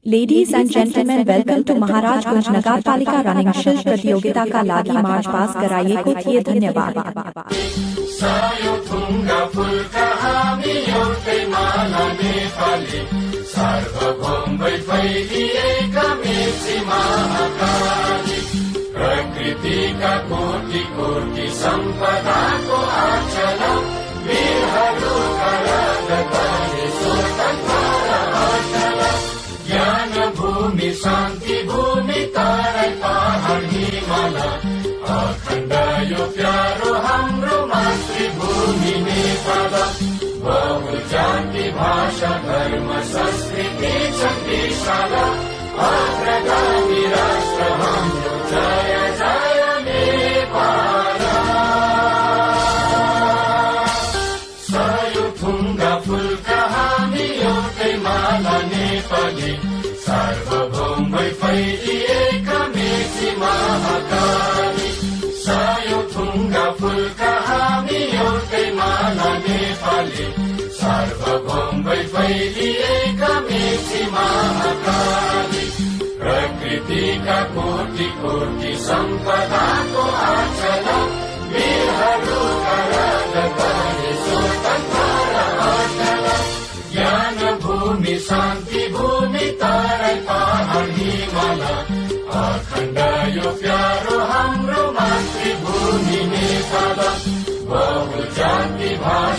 Ladies and gentlemen, welcome to Maharajganj नगरपालिका running शिल्प प्रतियोगिता का लागी मार्च पास कराइए को थिए धन्यवाद। सायो थुङ्गा फुलका हामी एउटै माला नेपाली सार्वभौमै फैलिएका मेची महाकाली प्रकृतिका कोटि कोटि सम्पदाको आचल वीरहरूका राजधानी स्वतन्त्र अचल ज्ञान भूमि शान्ति भूमि तराई पहाड हिमाल अखण्ड यो प्यारो हाम्रो मातृभूमि नेपाल बहुजाति भाषा धर्म संस्कृति छ विशाल अग्रगामी राष्ट्र हाम्रो जय जय नेपाल। सयो थुङ्गा फुलका हामी एउटै माला नेपाली सार्वभौमै फैलिएका मेची महाकाली सयो थुङ्गा फुलका हामी एउटै माला नेपाली सार्वभौमै फैलिएका मेची महाकाली प्रकृतिका कोटि कोटि सम्पदाको आचल वीरहरूका राजधानी स्वतन्त्र अचल ज्ञान भूमि शान्ति भूमि तराई पहाड हिमाल अखण्ड यो प्यारो हाम्रो मातृभूमि नेपाल बहुजाति भाषा